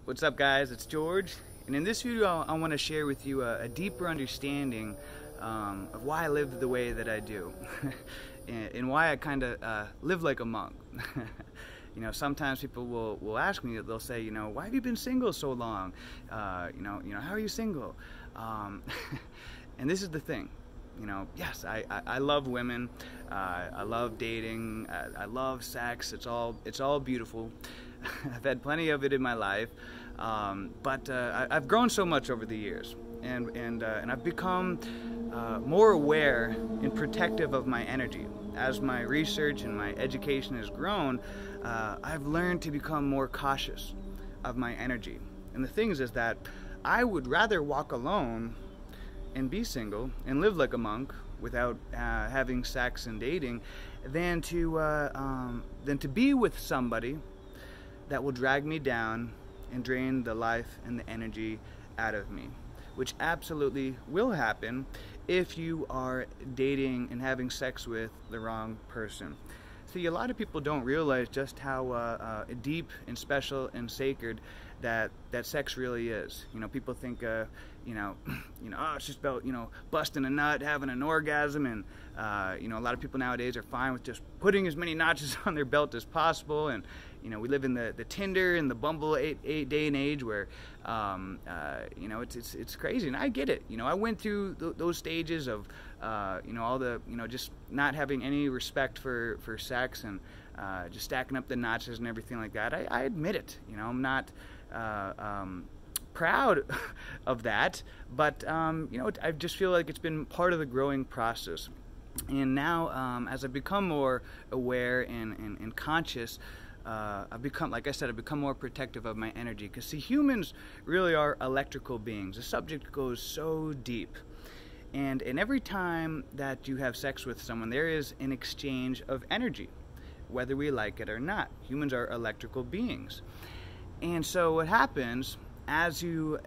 What's up, guys? It's George, and in this video I want to share with you a deeper understanding of why I live the way that I do and why I kind of live like a monk. You know, sometimes people will ask me, they'll say, you know, why have you been single so long? How are you single? And this is the thing. You know, yes, I love women, I love dating, I love sex. It's all beautiful. I've had plenty of it in my life, but I've grown so much over the years, and I've become more aware and protective of my energy. As my research and my education has grown, I've learned to become more cautious of my energy. And the thing is that I would rather walk alone and be single and live like a monk without having sex and dating than to be with somebody that will drag me down and drain the life and the energy out of me, which absolutely will happen if you are dating and having sex with the wrong person. See, a lot of people don't realize just how deep and special and sacred that sex really is. You know, people think, oh, it's just about, busting a nut, having an orgasm, and, a lot of people nowadays are fine with just putting as many notches on their belt as possible. And, we live in the Tinder and the Bumble day and age where, it's crazy, and I get it. I went through those stages of, all the, just not having any respect for sex and just stacking up the notches and everything like that. I admit it. I'm not proud of that, but I just feel like it's been part of the growing process. And now, as I've become more aware and conscious, I've become, like I said, I've become more protective of my energy. Because, see, humans really are electrical beings. The subject goes so deep. And every time that you have sex with someone, there is an exchange of energy, whether we like it or not. Humans are electrical beings. And so what happens, as we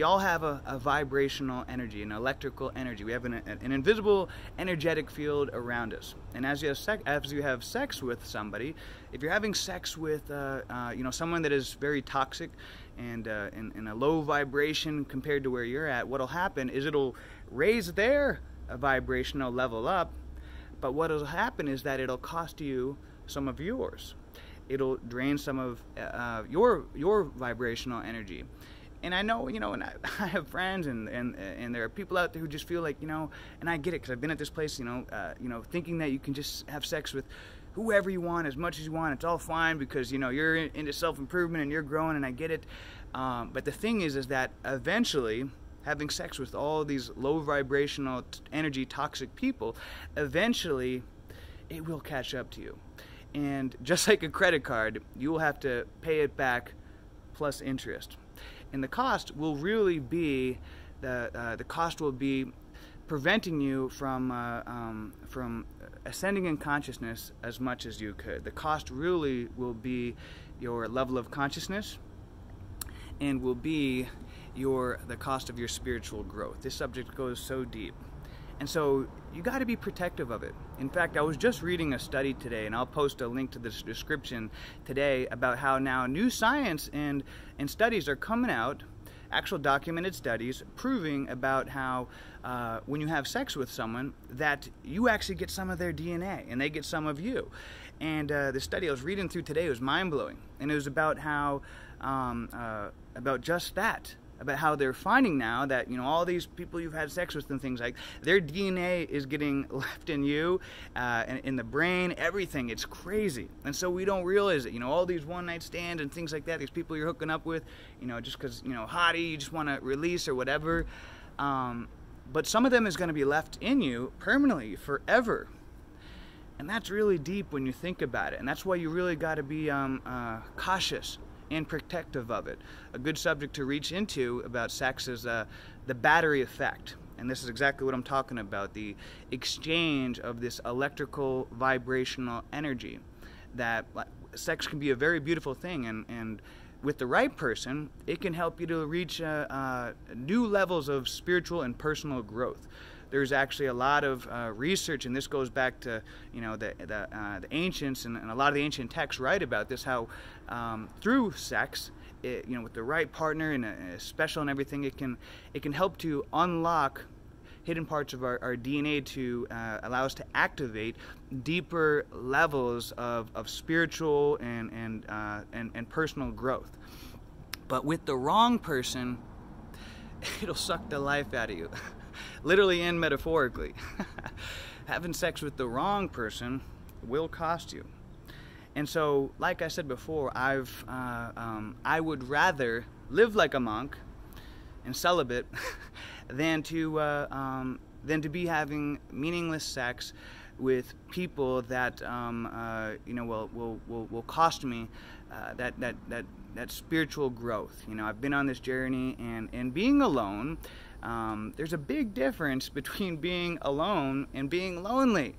all have a vibrational energy, an electrical energy. We have an invisible energetic field around us. And as you have sex with somebody, if you're having sex with someone that is very toxic and in a low vibration compared to where you're at, what'll happen is it'll raise their vibrational level up, but what'll happen is that it'll cost you some of yours. It'll drain some of your vibrational energy. And I know, and I have friends and there are people out there who just feel like, and I get it because I've been at this place, thinking that you can just have sex with whoever you want, as much as you want. It's all fine because, you're into self-improvement and you're growing, and I get it. But the thing is that eventually, having sex with all these low vibrational energy toxic people, eventually it will catch up to you. And just like a credit card, you will have to pay it back plus interest. And the cost will really be the cost will be preventing you from ascending in consciousness as much as you could. The cost really will be your level of consciousness, and will be the cost of your spiritual growth. This subject goes so deep. And so you got to be protective of it. In fact, I was just reading a study today, and I'll post a link to this description today, about how now new science and studies are coming out, actual documented studies, proving about how when you have sex with someone, that you actually get some of their DNA, and they get some of you. And the study I was reading through today was mind-blowing. And it was about how, about just that. About how they're finding now that, all these people you've had sex with and things like, their DNA is getting left in you, and in the brain, everything. It's crazy. And so we don't realize it. All these one-night stands and things like that, these people you're hooking up with, just because, hottie, you just want to release or whatever. But some of them is going to be left in you permanently, forever. And that's really deep when you think about it. And that's why you really got to be cautious and protective of it. A good subject to reach into about sex is the battery effect. And this is exactly what I'm talking about, the exchange of this electrical vibrational energy. That sex can be a very beautiful thing, and with the right person, it can help you to reach new levels of spiritual and personal growth. There's actually a lot of research, and this goes back to the ancients, and a lot of the ancient texts write about this, how through sex with the right partner and a special and everything, it can help to unlock hidden parts of our DNA to allow us to activate deeper levels of spiritual and personal growth. But with the wrong person, it'll suck the life out of you, literally and metaphorically. Having sex with the wrong person will cost you. And so, like I said before, I would rather live like a monk and celibate than to be having meaningless sex with people that will cost me that spiritual growth. I've been on this journey, and being alone, there's a big difference between being alone and being lonely.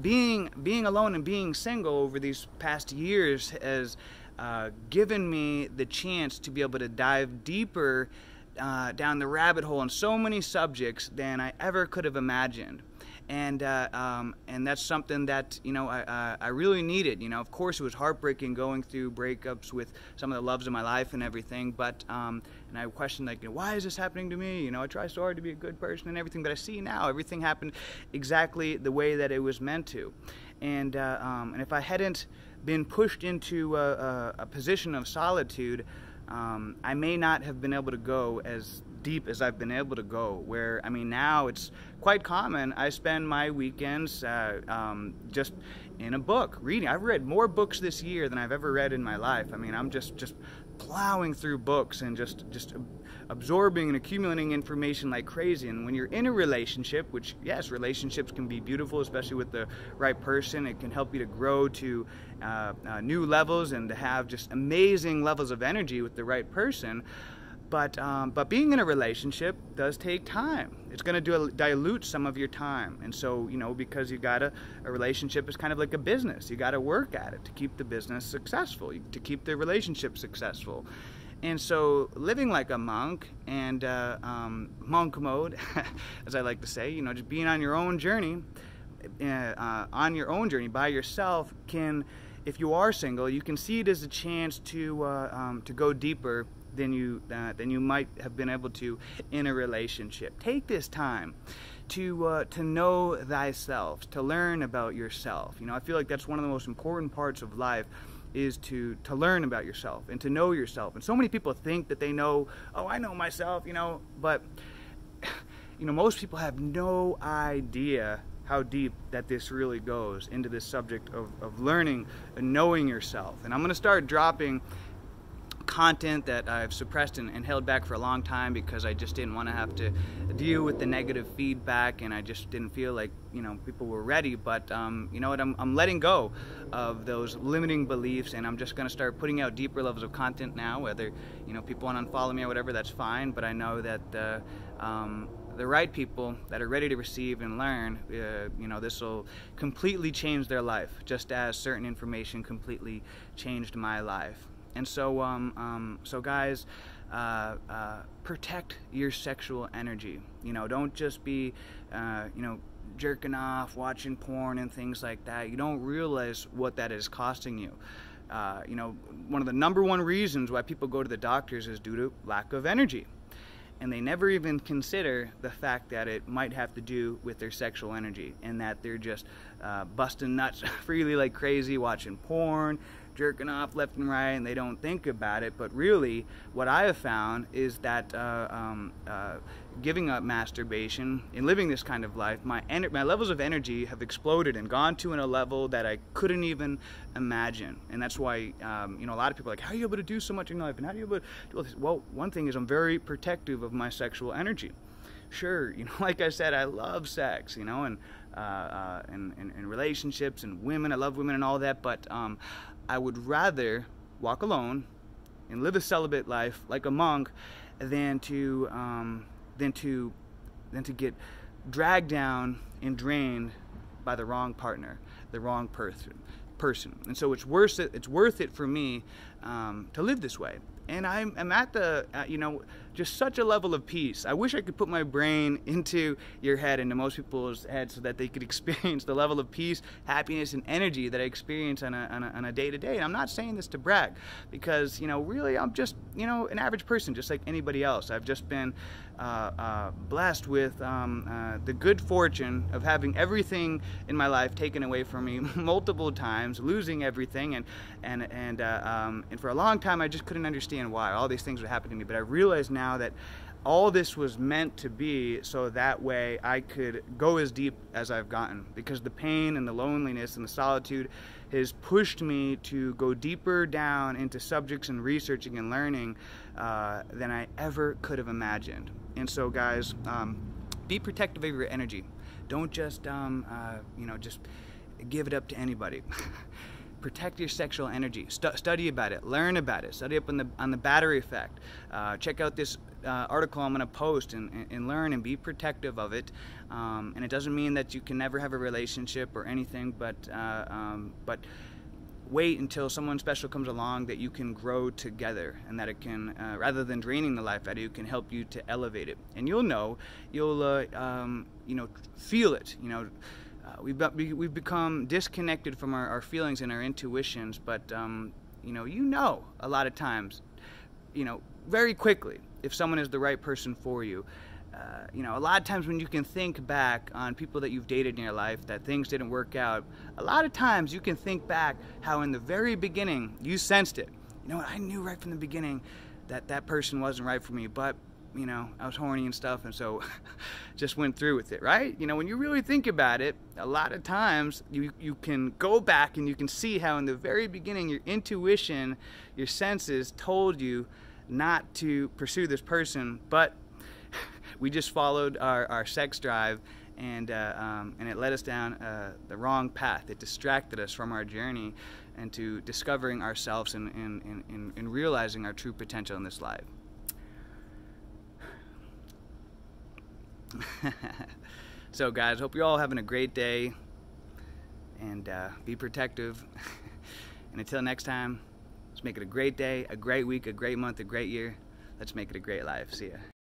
Being alone and being single over these past years has given me the chance to be able to dive deeper down the rabbit hole on so many subjects than I ever could have imagined. And that's something that I really needed. Of course, it was heartbreaking going through breakups with some of the loves of my life and everything. But and I questioned, why is this happening to me? I try so hard to be a good person and everything, but I see now everything happened exactly the way that it was meant to. And if I hadn't been pushed into a position of solitude, I may not have been able to go as deep as I've been able to go, where, now it's quite common. I spend my weekends just in a book, reading. I've read more books this year than I've ever read in my life. I'm just plowing through books and just absorbing and accumulating information like crazy. And when you're in a relationship, which, yes, relationships can be beautiful, especially with the right person. It can help you to grow to new levels and to have just amazing levels of energy with the right person. But being in a relationship does take time. It's going to dilute some of your time. And so, because a relationship is kind of like a business. You got to work at it to keep the business successful, to keep the relationship successful. And so living like a monk and monk mode, as I like to say, just being on your own journey, by yourself can, if you are single, you can see it as a chance to go deeper than you might have been able to in a relationship. Take this time to know thyself, to learn about yourself. I feel like that's one of the most important parts of life, is to learn about yourself and to know yourself. And so many people think that they know, I know myself, but most people have no idea how deep that this really goes into this subject of learning and knowing yourself. And I'm going to start dropping content that I've suppressed and held back for a long time because I just didn't want to have to deal with the negative feedback, and I just didn't feel like people were ready. But you know what, I'm letting go of those limiting beliefs, and I'm just going to start putting out deeper levels of content now. Whether people want to unfollow me or whatever, that's fine, but I know that the right people that are ready to receive and learn, this will completely change their life, just as certain information completely changed my life. And so, so guys, protect your sexual energy. Don't just be, jerking off, watching porn and things like that. You don't realize what that is costing you. One of the number one reasons why people go to the doctors is due to lack of energy. And they never even consider the fact that it might have to do with their sexual energy, and that they're just busting nuts freely like crazy, watching porn, jerking off left and right, and they don't think about it. But really, what I have found is that giving up masturbation and living this kind of life, my levels of energy have exploded and gone to a level that I couldn't even imagine. And that's why a lot of people are like, how are you able to do so much in life, and how are you able to do all this? Well, one thing is I'm very protective of my sexual energy. Sure, like I said, I love sex, and relationships and women. I love women and all that, but I would rather walk alone and live a celibate life like a monk than to get dragged down and drained by the wrong partner, the wrong person. And so it's worth it for me to live this way. And I'm at the, just such a level of peace. I wish I could put my brain into your head, into most people's heads, so that they could experience the level of peace, happiness, and energy that I experience on a day-to-day. And I'm not saying this to brag, because, really I'm just, an average person, just like anybody else. I've just been blessed with the good fortune of having everything in my life taken away from me multiple times, losing everything, and for a long time I just couldn't understand why all these things would happen to me. But I realize now that all this was meant to be so that way I could go as deep as I've gotten, because the pain and the loneliness and the solitude has pushed me to go deeper down into subjects and researching and learning than I ever could have imagined. And so, guys, be protective of your energy. Don't just just give it up to anybody. Protect your sexual energy. Study about it. Learn about it. Study up on the battery effect. Check out this article I'm going to post and learn and be protective of it. And it doesn't mean that you can never have a relationship or anything, but wait until someone special comes along that you can grow together, and that it can, rather than draining the life out of you, can help you to elevate it. And you'll feel it. We've become disconnected from our feelings and our intuitions, but a lot of times, very quickly, if someone is the right person for you. A lot of times when you can think back on people that you've dated in your life that things didn't work out, a lot of times you can think back how in the very beginning you sensed it. I knew right from the beginning that person wasn't right for me, but I was horny and stuff, and so just went through with it, right? When you really think about it, a lot of times you can go back and you can see how in the very beginning your intuition, your senses told you not to pursue this person, but we just followed our sex drive, and it led us down the wrong path. It distracted us from our journey and to discovering ourselves and realizing our true potential in this life. So, guys, hope you're all having a great day, and be protective. And until next time, let's make it a great day, a great week, a great month, a great year. Let's make it a great life. See ya.